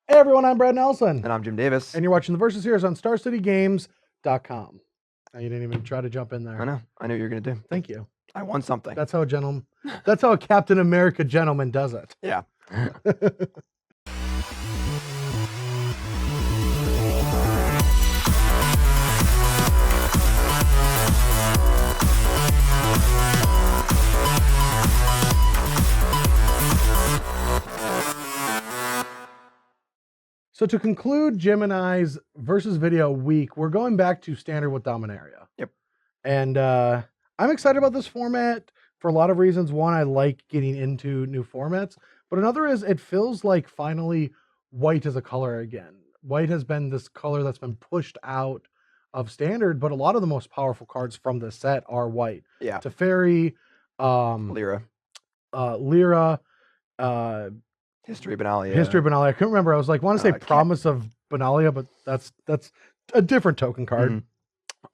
Hey everyone, I'm Brad Nelson. And I'm Jim Davis. And you're watching the Versus Series on StarCityGames.com. Now, you didn't even try to jump in there. I know. I knew what you were going to do. Thank you. I won something. That's how a gentleman, that's how a Captain America gentleman does it. Yeah. So to conclude Jim and I's versus video week, we're going back to standard with Dominaria. Yep. And I'm excited about this format for a lot of reasons. One, I like getting into new formats, but another is it feels like finally white is a color again. White has been this color that's been pushed out of standard, but a lot of the most powerful cards from the set are white. Yeah. Teferi, Lyra. History Benalia. History Benalia. I couldn't remember. I was like, want to say Promise of Benalia, but that's a different token card.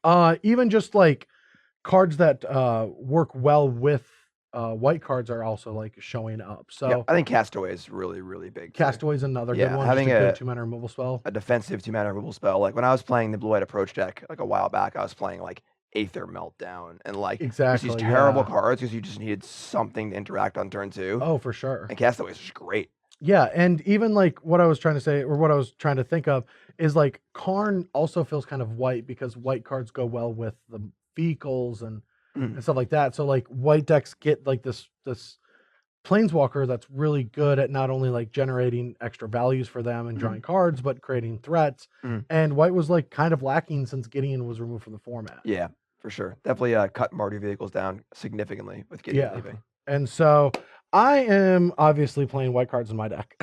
Mm-hmm. Even just like cards that work well with white cards are also like showing up. So yeah, I think Castaway is really, really big. Castaway is another good one. Having a good 2-mana removal spell. A defensive 2-mana removal spell. Like when I was playing the Blue-White Approach deck like a while back, I was playing like Aether Meltdown and like these terrible cards because you just needed something to interact on turn 2. Oh, for sure. And Castaway is just great. Yeah, and even like what I was trying to say, or what I was trying to think of, is like Karn also feels kind of white because white cards go well with the vehicles and stuff like that. So like white decks get like this planeswalker that's really good at not only like generating extra values for them and drawing cards, but creating threats. And white was like kind of lacking since Gideon was removed from the format. Yeah, for sure. Definitely cut Mardu vehicles down significantly with Gideon leaving. And so I am obviously playing white cards in my deck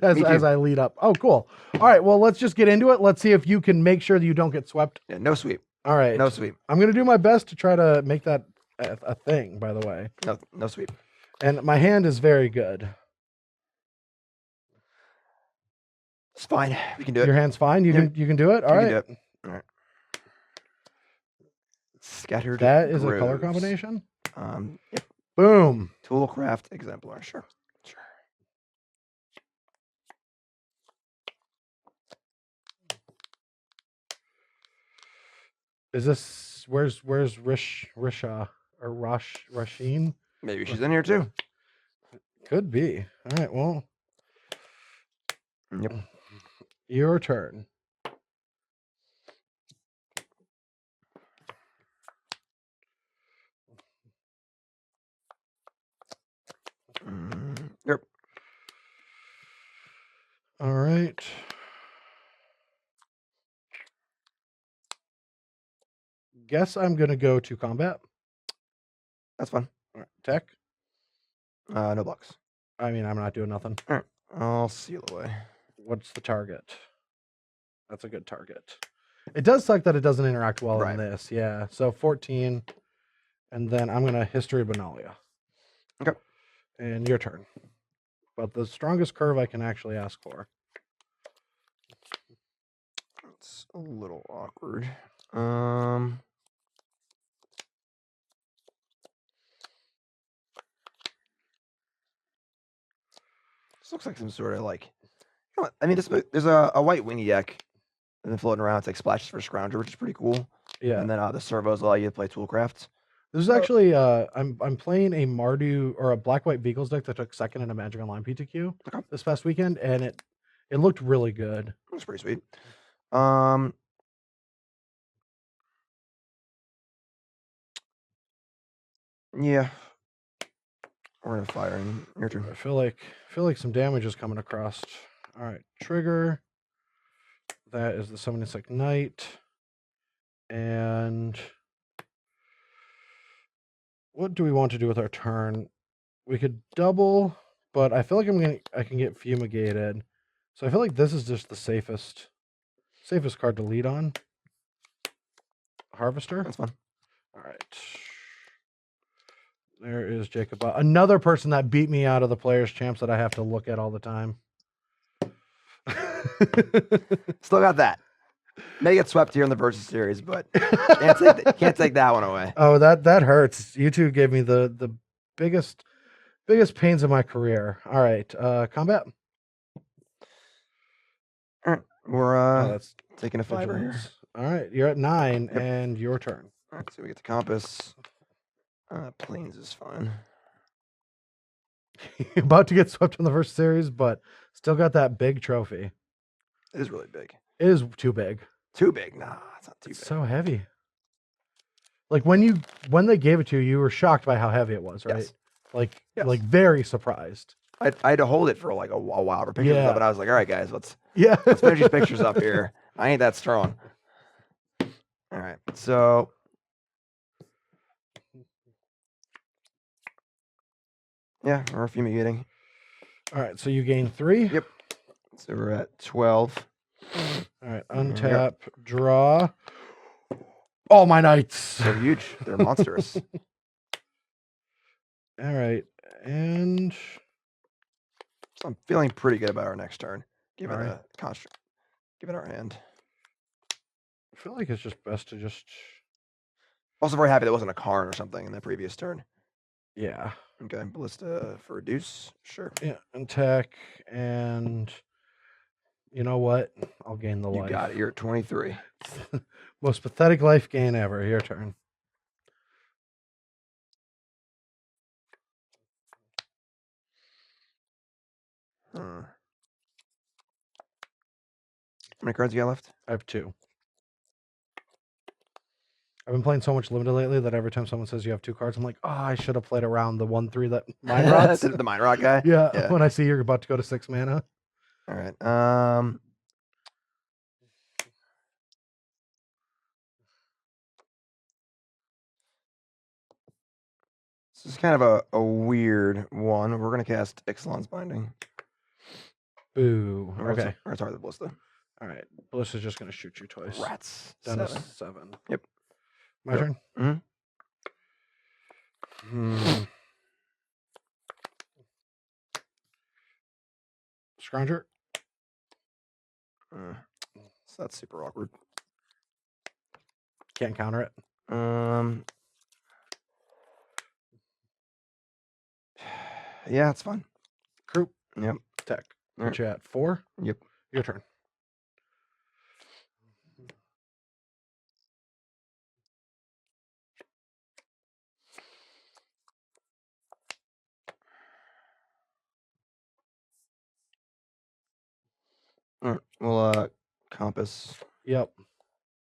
as I lead up. Oh, cool. All right, well, let's just get into it. Let's see if you can make sure that you don't get swept. Yeah, no sweep. All right. No sweep. I'm going to do my best to try to make that a thing, by the way. No sweep. And my hand is very good. It's fine. We can do it. Your hand's fine? You can do it? All right. Do it. All right. Scattered That is a color combination? Yep. Boom. Toolcraft Exemplar. Sure. Is this where's Risha or Rasheen? Maybe she's in here too. Could be. All right, well. Yep. Your turn. Yep. All right. Guess I'm going to go to combat. That's fun. All right. Tech? No blocks. I mean, I'm not doing nothing. All right. I'll seal away. What's the target? That's a good target. It does suck that it doesn't interact well in this. Yeah. So 14. And then I'm going to History Benalia. Okay. And your turn. But the strongest curve I can actually ask for. It's a little awkward. This looks like some sort of like, I mean, there's a white wingy deck and then floating around. It's like splashes for Scrounger, which is pretty cool. Yeah. And then the servos allow you to play Toolcraft. This is actually I'm playing a Mardu or a black-white vehicles deck that took second in a Magic Online PTQ this past weekend, and it looked really good. That's pretty sweet. Yeah. We're gonna fire in your turn. I feel like some damage is coming across. All right, trigger. That is the Summoning Sick Knight, and what do we want to do with our turn? We could double, but I feel like I can get fumigated. So I feel like this is just the safest card to lead on. Harvester. That's fun. All right. There is Jacob. Another person that beat me out of the Players' Champs that I have to look at all the time. Still got that. May get swept here in the Versus series, but can't take that one away. Oh, that hurts. You two gave me the biggest pains of my career. All right, combat. All right, we're that's taking a fiver here. All right, you're at 9, and your turn. All right, so we get the compass. Plains is fine. About to get swept in the first series, but still got that big trophy. It is really big. It is too big. Too big? Nah, it's not too big. So heavy. Like when they gave it to you, you were shocked by how heavy it was, right? Yes. Like very surprised. I had to hold it for like a while for pictures up, and I was like, all right, guys, let's finish these pictures up here. I ain't that strong. All right, so yeah, we're fumigating. All right, so you gain 3. Yep. So we're at 12. All right, untap, draw. All my knights. They're huge. They're monstrous. All right, and so I'm feeling pretty good about our next turn, given the construct, given our hand. I feel like it's just best to just. Also very happy that wasn't a Karn or something in the previous turn. Yeah. Okay, ballista for a deuce. Sure. Yeah, attack, and you know what? I'll gain the life. You got it. You're at 23. Most pathetic life gain ever. Your turn. How many cards you got left? I have 2. I've been playing so much limited lately that every time someone says you have 2 cards, I'm like, oh, I should have played around the 1/3 that mine rots. The mine rot guy? Yeah, when I see you're about to go to 6 mana. All right. This is kind of a weird one. We're going to cast Ixalan's Binding. Boo. Okay. Or sorry, the Ballista. All right. Ballista's just going to shoot you twice. Rats. Down to 7. Yep. My turn? Mm-hmm. Scrounger? So that's super awkward. Can't counter it? Yeah, it's fine. Croup? Yep. Tech. Put you at 4? Yep. Your turn. All right. Well, compass. Yep.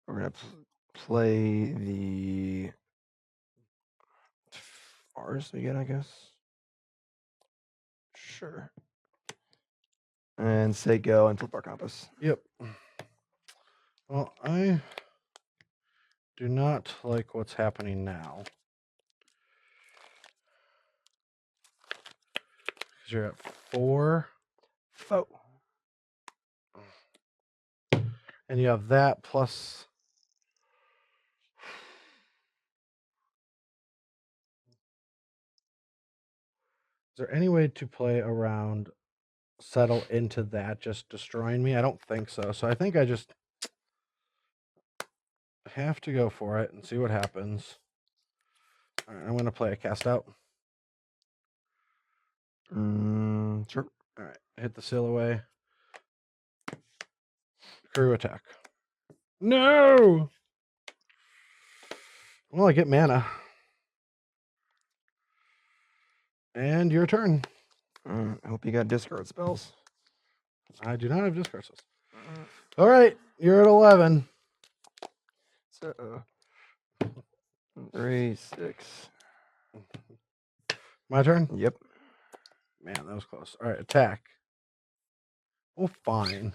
We're gonna play the ours again, I guess. Sure. And say go and flip our compass. Yep. Well, I do not like what's happening now. Because you're at 4. Foe. And you have that plus. Is there any way to play around, settle into that, just destroying me? I don't think so. So I think I just have to go for it and see what happens. All right, I'm going to play a cast out. Sure. All right, hit the seal away. Crew attack. No! Well, I get mana. And your turn. I hope you got discard spells. I do not have discard spells. All right, you're at 11. So, 3, 6. My turn? Yep. Man, that was close. All right, attack. Oh, fine.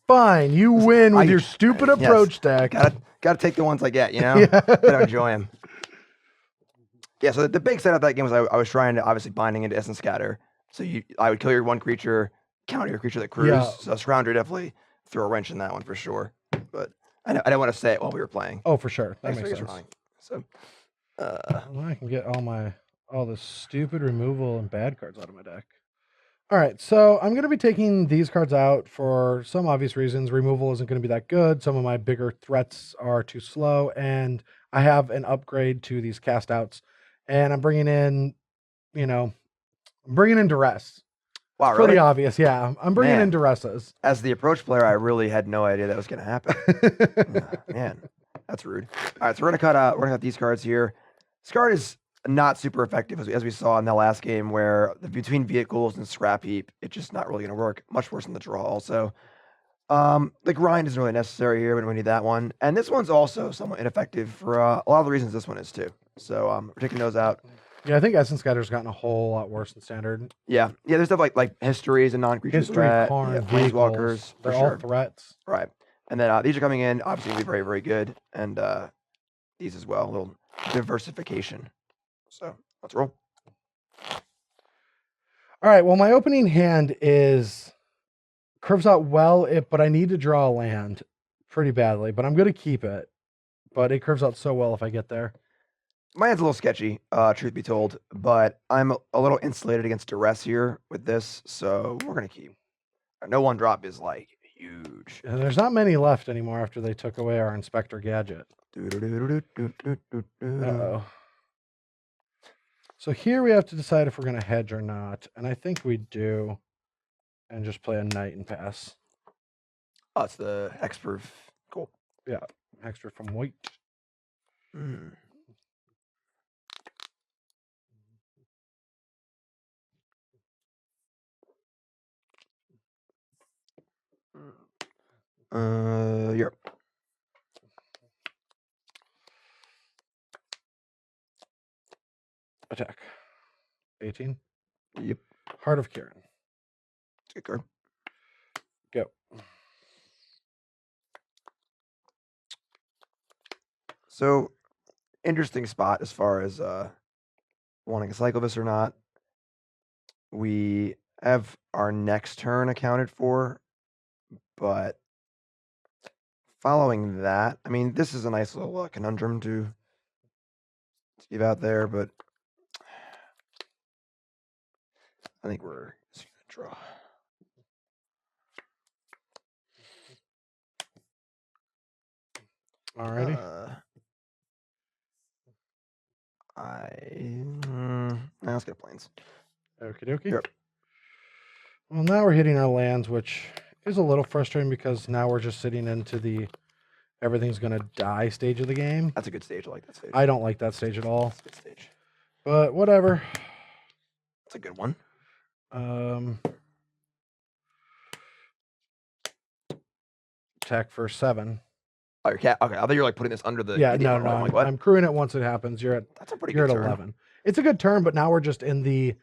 Fine, you win with your stupid approach deck. Gotta take the ones I get, you know? Gotta enjoy them. Yeah, so the big setup of that game was I was trying to obviously binding into Essence Scatter. So I would kill your one creature, counter your creature that crews. Yeah. So Scrounger definitely threw a wrench in that one for sure. But I didn't want to say it while we were playing. Oh, for sure. That makes sense. So well, I can get all the stupid removal and bad cards out of my deck. All right, so I'm going to be taking these cards out for some obvious reasons. Removal isn't going to be that good. Some of my bigger threats are too slow, and I have an upgrade to these cast outs. And I'm bringing in, I'm bringing in Duress. Wow, it's pretty really? obvious. Yeah, I'm bringing in Duresses. As the approach player, I really had no idea that was going to happen. Man, that's rude. All right, so we're gonna cut these cards here. This card is not super effective, as we saw in the last game, where between vehicles and scrap heap, it's just not really going to work. Much worse than the draw, also. The grind isn't really necessary here, but we need that one. And this one's also somewhat ineffective for a lot of the reasons this one is too. So we're taking those out. Yeah, I think Essence Scatter's gotten a whole lot worse than Standard. Yeah, there's stuff like histories and non-creature threat, planeswalkers. They're all threats. Right. And then these are coming in, obviously going to be very, very good. And these as well, a little diversification. So let's roll. All right, well, my opening hand curves out well, but I need to draw a land pretty badly, but I'm going to keep it. But it curves out so well if I get there. My hand's a little sketchy, truth be told, but I'm a little insulated against duress here with this, so we're going to keep. No one drop is like huge. And there's not many left anymore after they took away our Inspector Gadget. Uh-oh. So here we have to decide if we're going to hedge or not, and I think we do, and just play a knight and pass. Oh, it's the Hexproof. Cool. Yeah, Hexproof from white. Europe. Attack. 18. Yep. Heart of Kieran. Good card. Go. So, interesting spot as far as wanting to cycle this or not. We have our next turn accounted for, but following that, I mean, this is a nice little conundrum to give out there, but I think we're just going to draw. Alrighty. Let's get planes. Okie dokie. Yep. Well, now we're hitting our lands, which is a little frustrating because now we're just sitting into the everything's going to die stage of the game. That's a good stage. I like that stage. I don't like that stage at all. That's a good stage. But whatever. That's a good one. Attack for 7. Oh, your cat. Okay, I thought you were like putting this under the. Yeah, no. I'm crewing it once it happens. That's a pretty good turn. 11. It's a good turn, but now we're just in the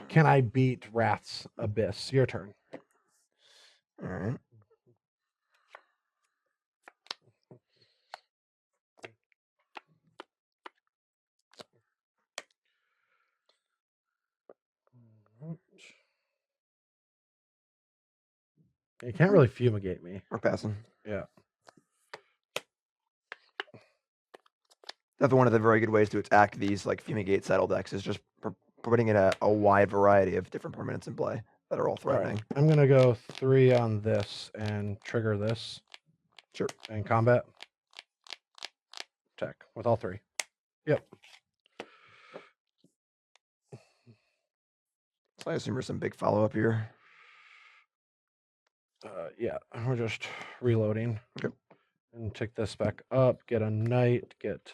can I beat Wrath's Abyss? Your turn. All right. You can't really fumigate me. We're passing. Yeah. Definitely one of the very good ways to attack these like fumigate settle decks is just putting in a wide variety of different permanents in play that are all threatening. Right. I'm gonna go 3 on this and trigger this. Sure. And combat. Attack with all 3. Yep. So I assume there's some big follow up here. Yeah, we're just reloading. Okay. And take this back up, get a knight, get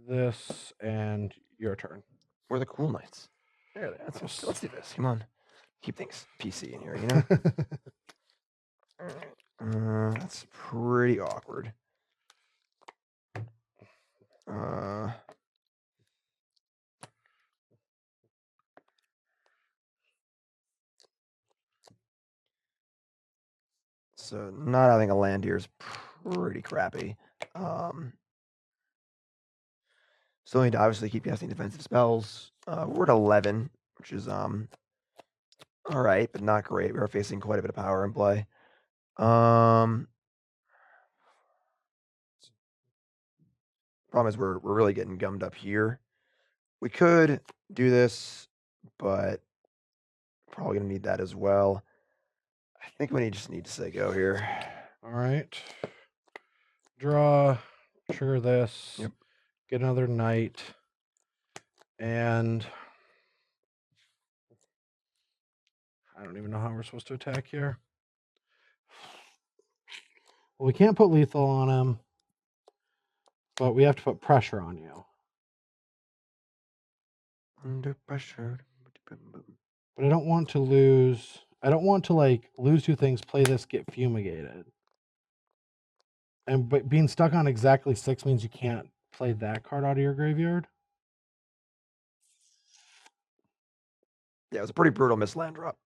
this, and your turn. We're the cool knights. There, let's do this. Come on. Keep things PC in here, you know? That's pretty awkward. So not having a land here is pretty crappy. Still need to obviously keep casting defensive spells. We're at 11, which is all right, but not great. We are facing quite a bit of power in play. Problem is we're really getting gummed up here. We could do this, but probably gonna need that as well. I think we just need to say go here. All right. Draw, trigger this. Yep. Get another knight. And I don't even know how we're supposed to attack here. Well, we can't put lethal on him, but we have to put pressure on you. Under pressure. But I don't want to lose. I don't want to like lose 2 things, play this, get fumigated. But being stuck on exactly 6 means you can't play that card out of your graveyard. Yeah, it was a pretty brutal misland drop.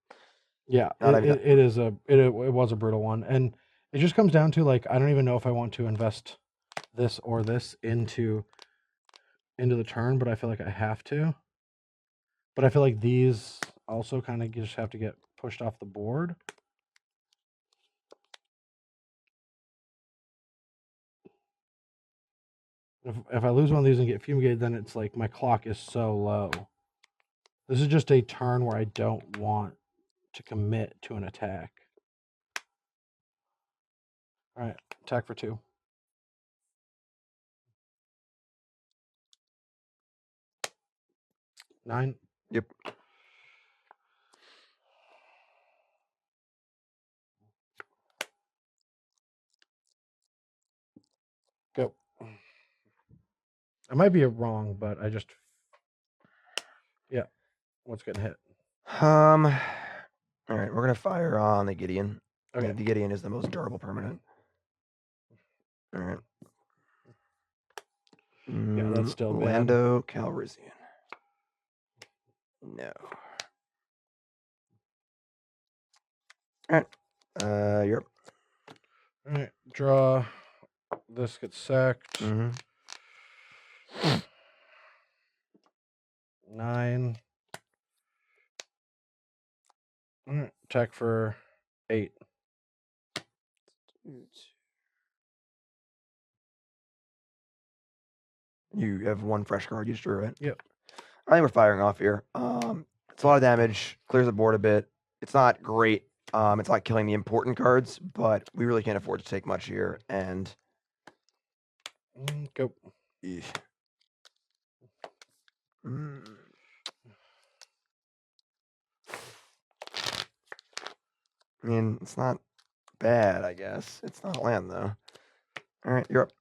Yeah, it was a brutal one, and it just comes down to like I don't even know if I want to invest this or this into the turn, but I feel like I have to. But I feel like these also kind of just have to get pushed off the board. If I lose one of these and get fumigated, then it's like my clock is so low. This is just a turn where I don't want to commit to an attack. All right, attack for 2. Nine. Yep. Go. I might be wrong, but I just... Yeah. What's getting hit? All right, we're going to fire on the Gideon. Okay. The Gideon is the most durable permanent. All right. Yeah, that's still bad. Lando Calrissian. No. All right. You're up. All right. Draw. This gets sacked. 9. All right. Attack for 8. You have 1 fresh card. You just drew it. Yep. I think we're firing off here. It's a lot of damage. Clears the board a bit. It's not great. It's not killing the important cards, but we really can't afford to take much here. And go. I mean, it's not bad, I guess. It's not land, though. All right, you're up.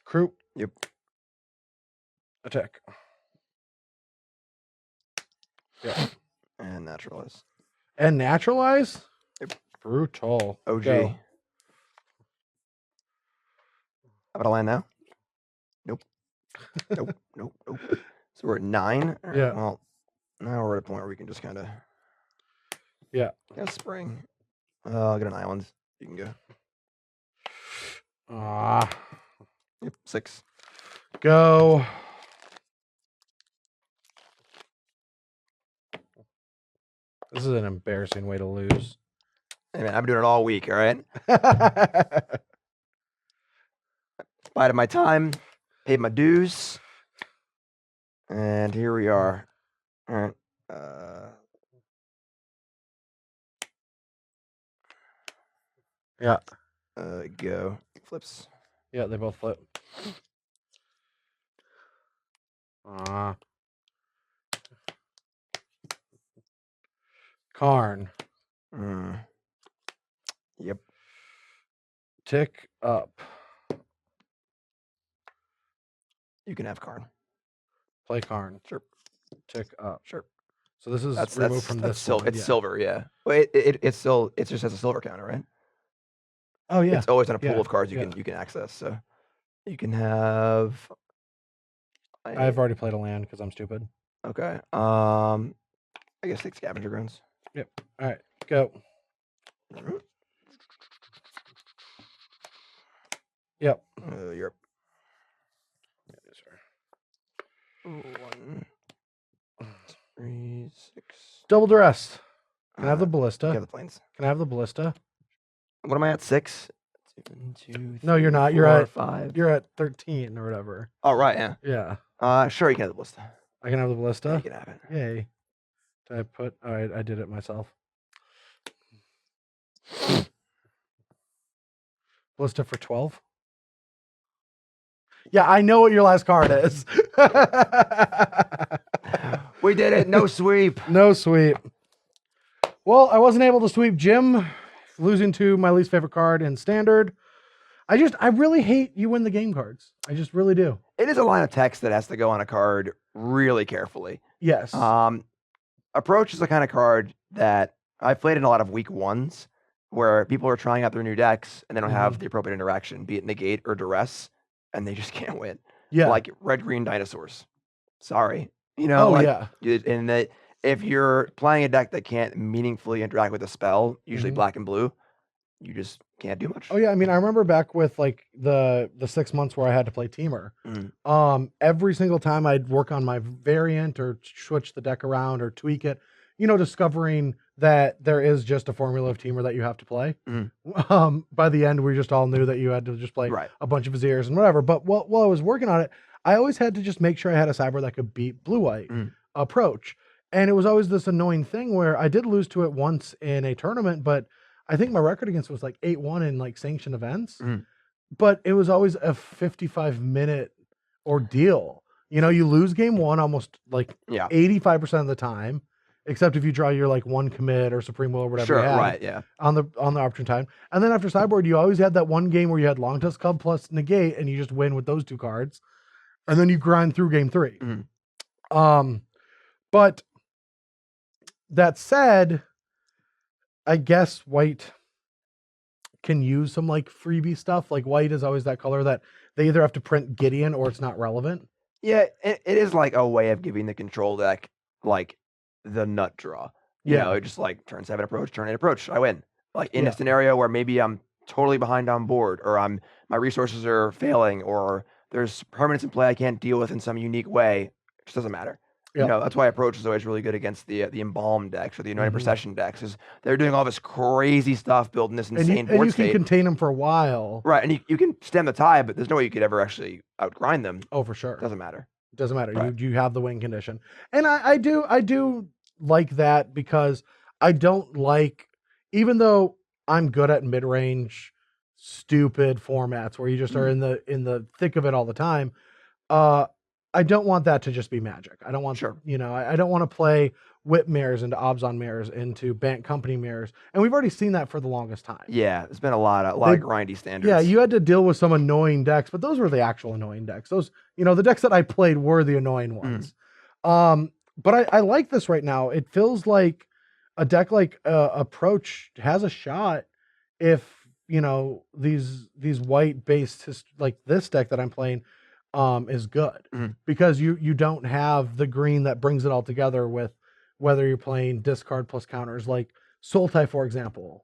Crew. Yep. Attack. Yeah. And naturalize. And naturalize? Yep. Brutal. OG. Go. How about a land now? Nope. Nope. So we're at 9. Right, yeah. Well, now we're at a point where we can just kind of. Yeah. Spring. I'll get an island. You can go. Yep. 6. Go. This is an embarrassing way to lose. Hey man, I've been doing it all week, all right? Bided my time, paid my dues, and here we are. All right. Yeah. Go. Flips. Yeah, they both flip. Karn. Yep. Tick up. You can have Karn. Play Karn. Sure. Tick up. Sure. So this is removed from this silver. one. It's silver, yeah. Well, it just has a silver counter, right? Oh yeah. It's always on a pool of cards you can access. So you can have. I've already played a land because I'm stupid. Okay. I guess take scavenger grounds. Yep. All right. Go. Yep. You're up. Yes, sir. 1, 3, 6. Double duress. Can I have the ballista? You have the planes. Can I have the ballista? What am I at? 6? 2, 3, no, you're not. 4, You're at 5. You're at 13 or whatever. Oh right, yeah. Yeah. Sure, you can have the ballista. I can have the ballista. Yeah, you can have it. Yay. Did I put? All right, I did it myself. List it for 12. Yeah, I know what your last card is. We did it. No sweep. No sweep. Well, I wasn't able to sweep Jim, losing to my least favorite card in Standard. I really hate you win the game cards. I just really do. It is a line of text that has to go on a card really carefully. Yes. Approach is the kind of card that I've played in a lot of week ones where people are trying out their new decks and they don't have the appropriate interaction, be it negate or duress, and they just can't win. Yeah. Like red-green dinosaurs. Sorry. You know, and that if you're playing a deck that can't meaningfully interact with a spell, usually black and blue, you just can't do much. Oh yeah, I mean, I remember back with like the 6 months where I had to play Teamer. Every single time I'd work on my variant or switch the deck around or tweak it, discovering that there is just a formula of Teamer that you have to play. By the end, we just all knew that you had to just play a bunch of Viziers and whatever. But while I was working on it, I always had to just make sure I had a sideboard that could beat blue-white approach. And it was always this annoying thing where I did lose to it once in a tournament, but I think my record against it was like 8-1 in like sanctioned events. But it was always a 55-minute ordeal. You lose game one almost like 85% of the time, except if you draw your like one commit or Supreme Will or whatever you had on the opportune time. And then after sideboard, you always had that one game where you had Long Tusk Cub plus negate, and you just win with those two cards. And then you grind through game three. But that said, I guess white can use some like freebie stuff. Like white is always that color that they either have to print Gideon or it's not relevant. Yeah, it is like a way of giving the control deck like the nut draw. You know, just like turn 7 approach, turn 8 approach, I win. Like in a scenario where maybe I'm totally behind on board, or my resources are failing, or there's permanents in play I can't deal with in some unique way. It just doesn't matter. That's why approach is always really good against the embalmed decks or the United Procession decks. Is they're doing all this crazy stuff, building this insane board and state. You can contain them for a while, right? And you can stem the tide, but there's no way you could ever actually outgrind them. Oh, for sure. Doesn't matter. It doesn't matter. Right. You have the win condition, and I do like that because I don't like, even though I'm good at mid range, stupid formats where you just are in the thick of it all the time. I don't want that to just be Magic. I don't want, I don't want to play Whip mirrors into Obzon mirrors into Bant Company mirrors. And we've already seen that for the longest time. Yeah, it's been a lot of grindy standards. Yeah, you had to deal with some annoying decks, but those were the actual annoying decks. Those, the decks that I played were the annoying ones. But I like this right now. It feels like a deck like Approach has a shot if, these white-based, like this deck that I'm playing, is good because you don't have the green that brings it all together with whether you're playing discard plus counters like Sultai, for example.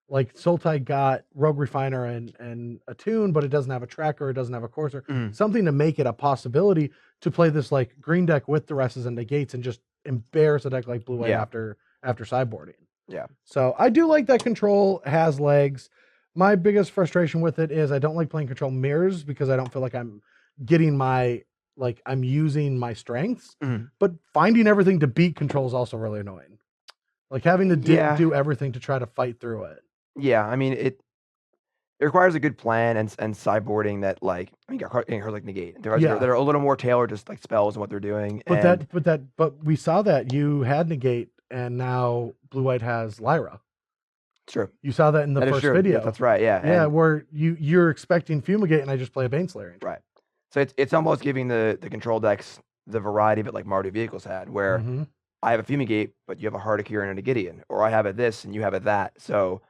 Like Sultai got Rogue Refiner and Attune, but it doesn't have a tracker, it doesn't have a courser. Something to make it a possibility to play this like green deck with duresses and negates and just embarrass a deck like blue-white after sideboarding. Yeah. So I do like that control has legs. My biggest frustration with it is I don't like playing control mirrors because I don't feel like I'm getting I'm using my strengths, but finding everything to beat control is also really annoying. Like having to do everything to try to fight through it. Yeah, I mean it requires a good plan and sideboarding that getting her like negate. They're a little more tailored to like spells and what they're doing. But we saw that you had negate and now blue-white has Lyra. True. You saw that in the first video. Yeah, that's right. Yeah. Yeah, where you're expecting Fumigate and I just play a Baneslayer. Right. So it's almost giving the control decks the variety that like Mardu Vehicles had, where I have a Fumigate, but you have a Hardikier and a Gideon, or I have a this and you have a that. So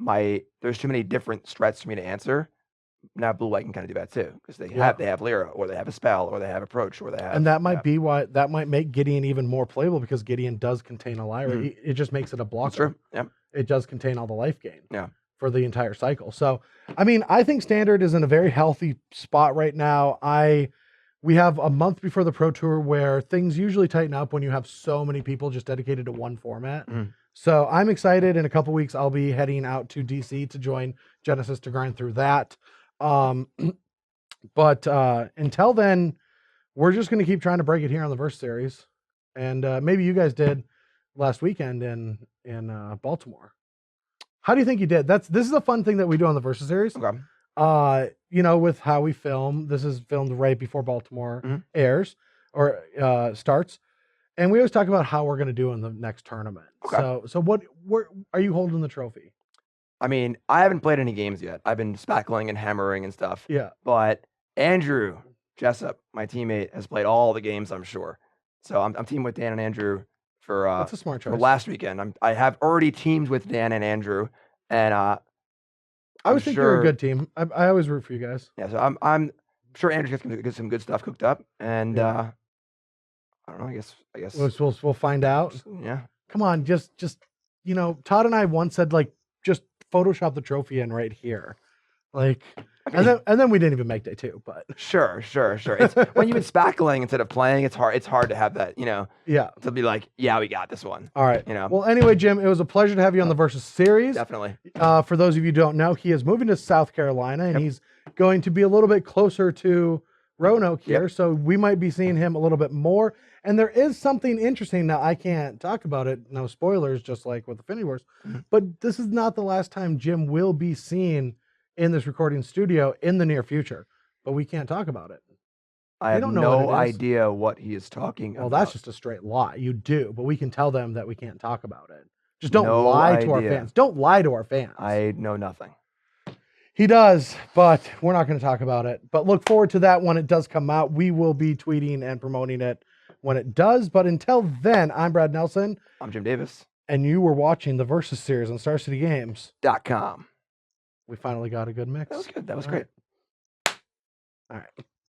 there's too many different threats for me to answer. Now blue-white can kind of do that too, because they have Lyra, or they have a spell, or they have approach, or they have. And that might be why that might make Gideon even more playable, because Gideon does contain a Lyra. It just makes it a blocker. That's true. Yeah. It does contain all the life gain. Yeah. For the entire cycle. So, I mean, I think Standard is in a very healthy spot right now. We have a month before the Pro Tour where things usually tighten up when you have so many people just dedicated to one format. So I'm excited. In a couple weeks, I'll be heading out to DC to join Genesis to grind through that. But until then, we're just going to keep trying to break it here on the Verse Series. And maybe you guys did last weekend in Baltimore. How do you think you did? This is a fun thing that we do on the Versus Series. Okay. with how we film, this is filmed right before Baltimore Mhm. airs or starts. And we always talk about how we're going to do in the next tournament. Okay. So where are you holding the trophy? I mean, I haven't played any games yet. I've been spackling and hammering and stuff. Yeah. But Andrew Jessup, my teammate, has played all the games, I'm sure. So I'm teaming with Dan and Andrew for That's a smart choice. last weekend. I have already teamed with Dan and Andrew, and I always think you're a good team. I always root for you guys. Yeah, so I'm sure Andrew's gonna get some good stuff cooked up, and Yeah. I don't know. I guess We'll find out. Yeah. Come on, just Todd and I once said like just Photoshop the trophy in right here, like, and then we didn't even make day 2. But Sure. It's when you've been spackling instead of playing, it's hard to have that, Yeah. to be like, yeah, we got this one. All right. Well, anyway, Jim, it was a pleasure to have you on the Versus series. Definitely. For those of you who don't know, he is moving to South Carolina, and he's going to be a little bit closer to Roanoke here, so we might be seeing him a little bit more. And there is something interesting. Now, I can't talk about it. No spoilers, just like with Affinity Wars. But this is not the last time Jim will be seen in this recording studio in the near future. But we can't talk about it. I have no idea what he is talking about. Well, that's just a straight lie. You do, but we can tell them that we can't talk about it. Just don't lie to our fans. Don't lie to our fans. I know nothing. He does, but we're not going to talk about it. But look forward to that when it does come out. We will be tweeting and promoting it when it does. But until then, I'm Brad Nelson. I'm Jim Davis. And you were watching the Versus series on StarCityGames.com. We finally got a good mix. That was good. That was great. All right.